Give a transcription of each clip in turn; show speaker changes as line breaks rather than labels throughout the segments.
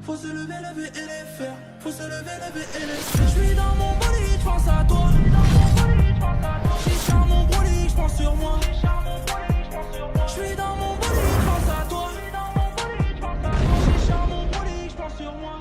Faut se lever, lever et les faire. Faut se lever, lever et les faire. J'suis dans mon bolide, j'pense à toi. J'suis dans mon bolide, j'pense sur moi. J'suis dans mon bolide, j'pense à toi. J'suis dans mon bolide, j'pense sur moi.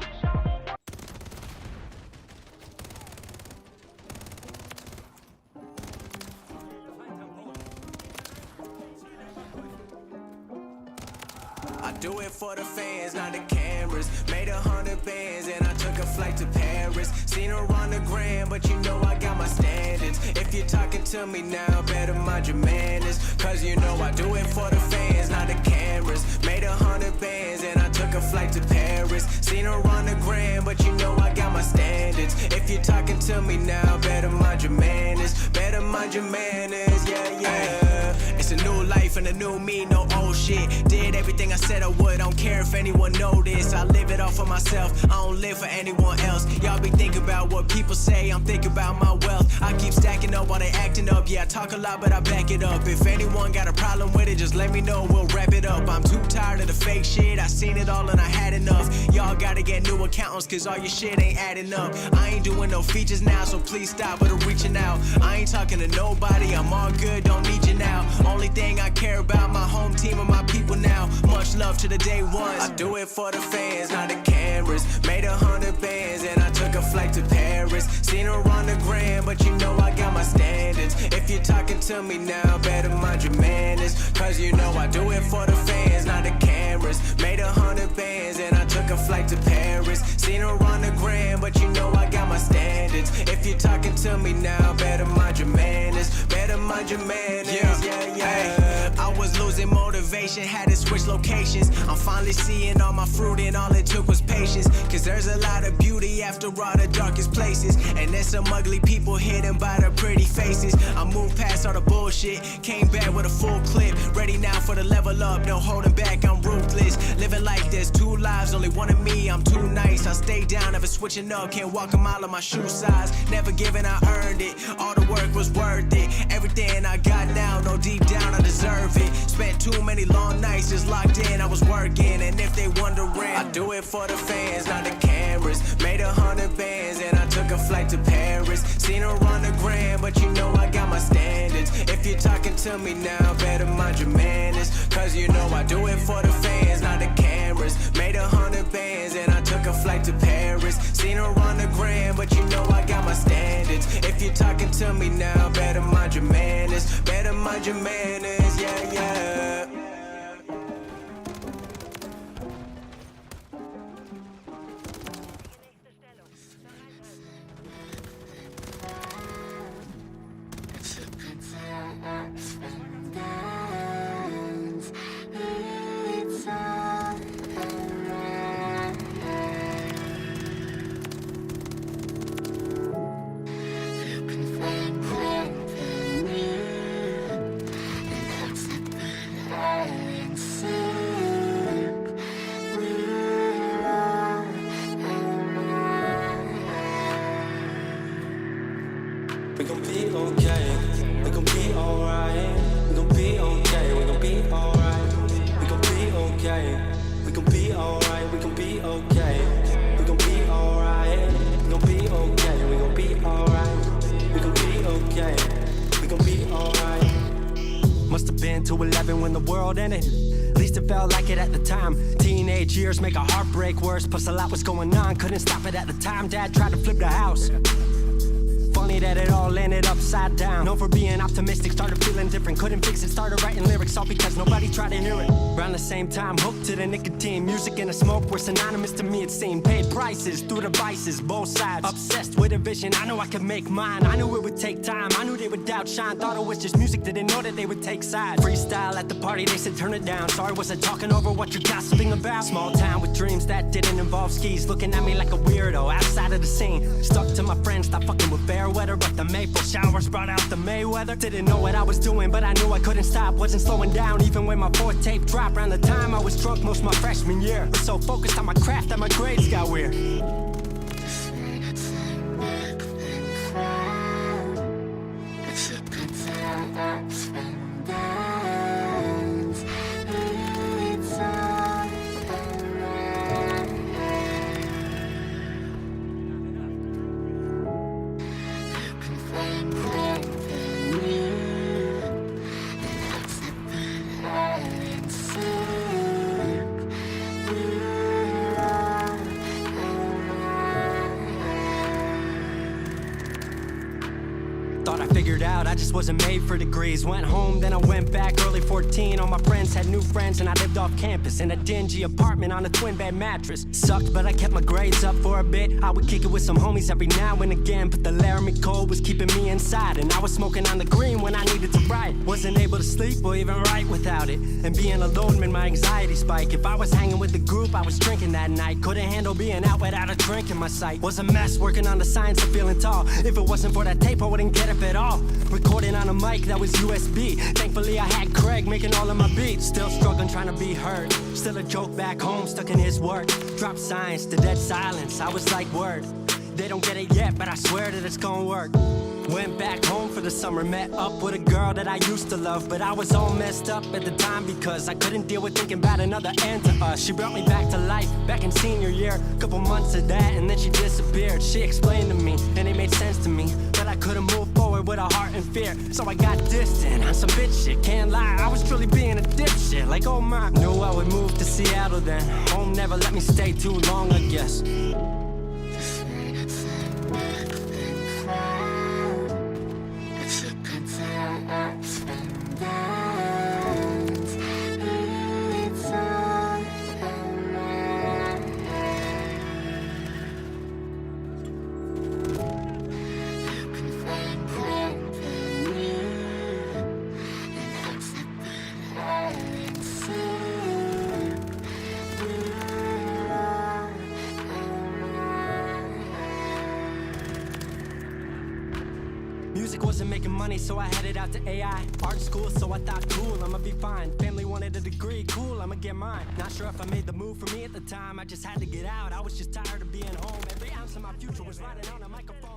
I do it for the fans, not the cameras. Made 100 bands and I took a flight to Paris. Seen her on the gram, but you know I got my standards. If you're talking to me now, better mind your manners. Cause you know I do it for the fans, not the cameras. Made 100 bands and I took a flight to Paris. Seen her on the gram, but you know I got my standards. If you're talking to me now, better mind your manners. Better mind your manners, yeah, yeah. It's a new life and a new me, no old shit. Did everything I said I would, don't care if anyone noticed. I live it all for myself, I don't live for anyone else. Y'all be thinking about what people say, I'm thinking about my wealth. I keep stacking up while they acting up. Yeah, I talk a lot, but I back it up. If anyone got a problem with it, just let me know, we'll wrap it up. I'm too tired of the fake shit, I seen it all and I had enough. Y'all gotta get new accountants, cause all your shit ain't adding up. I ain't doing no features now, so please stop with the reaching out. I ain't talking to nobody, I'm all good, don't need you now. Only thing I care about, my home team and my people now. Much love to the day ones. I do it for the fans, not the cameras. Made 100 bands and I took a flight to Paris. Seen her on the gram, but you know I got my standards. If you're talking to me now, better mind your manners. Cause you know I do it for the fans, not the cameras. Made 100 bands and I took a flight to Paris. Seen her on the gram, but you know I got my standards. If you're talking to me now, better mind your manners. Better mind your manners, yeah, yeah. I was losing motivation, had to switch locations. I'm finally seeing all my fruit and all it took was patience. Cause there's a lot of beauty after all the darkest places. And there's some ugly people hidden by the pretty faces. I moved past all the bullshit, came back with a full clip. Ready now for the level up, no holding back, I'm ruthless. Living like there's two lives, only one of me, I'm too nice. I stay down, never switching up, can't walk a mile on my shoe size. Never giving, I earned it, all the work was worth it. Everything I got now, no deep down, I deserve it. Spent too many long nights just locked in, I was working. And if they wondering, I do it for the fans, not the cameras. Made 100 bands and I took a flight to Paris. Seen her on the gram, but you know I got my standards. If you're talking to me now, better mind your manners. Cause you know I do it for the fans, not the cameras. Made 100 bands and I took a flight to Paris. Seen her on the gram, but you know I got my standards. If you're talking to me now, better mind your manners. Better mind your manners, yeah, yeah.
We gon' be okay, we gon' be alright. We gon' be okay, we gon' be alright. We gon' be okay, we gon' be alright. We gon' be okay, we gon' be alright. We gon' be okay, we gon' be alright. We gon' be okay, we gon' be alright.
Must have been 2:11 when the world ended. At least it felt like it at the time. Teenage years make a heartbreak worse. Plus a lot was going on, couldn't stop it at the time. Dad tried to flip the house. Funny that it all ended upside down. Known for being optimistic, started feeling different. Couldn't fix it, started writing lyrics all because nobody tried to hear it. Around the same time, hooked to the nicotine. Music and the smoke were synonymous to me, it seemed. Paid prices through the vices, both sides. Obsessed with a vision, I knew I could make mine. I knew it would take time, I knew they would outshine. Thought it was just music, didn't know that they would take sides. Freestyle at the party, they said turn it down. Sorry, was I talking over what you're gossiping about? Small town with dreams that didn't involve skis. Looking at me like a weirdo, outside of the scene. Stuck to my friends, stopped fucking with fair weather. But the maple showers brought out the Mayweather. Didn't know what I was doing, but I knew I couldn't stop. Wasn't slowing down, even when my fourth tape dropped. Around the time I was drunk most of my freshman year. Was so focused on my craft that my grades got weird. Thought I figured out I just wasn't made for degrees. Went home, then I went back early 14. All my friends had new friends and I lived off campus in a dingy apartment on a twin bed mattress. Sucked, but I kept my grades up for a bit. I would kick it with some homies every now and again, but the Laramie cold was keeping me inside, and I was smoking on the green when I needed to write. Wasn't able to sleep or even write without it, and being alone made my anxiety spike. If I was hanging with the group, I was drinking that night. Couldn't handle being out without a drink in my sight. Was a mess working on the science of feeling tall. If it wasn't for that tape, I wouldn't get up at all. Recording on a mic that was USB. Thankfully I had Craig making all of my beats. Still struggling trying to be heard. Still a joke back home, stuck in his work. Dropped science to dead silence. I was like, word, they don't get it yet, but I swear that it's gonna work. Went back home for the summer, met up with a girl that I used to love, but I was all messed up at the time because I couldn't deal with thinking about another end to us. She brought me back to life, back in senior year. Couple months of that and then she disappeared. She explained to me, and it made sense to me, that I couldn't move forward with a heart in fear. So I got distant on some bitch shit, can't lie, I was truly being a dipshit. Like oh my, knew I would move to Seattle then. Home never let me stay too long, I guess. Music wasn't making money, so I headed out to AI. Art school, so I thought, cool, I'ma be fine. Family wanted a degree, cool, I'ma get mine. Not sure if I made the move for me at the time, I just had to get out. I was just tired of being home. Every ounce of my future was riding on a microphone.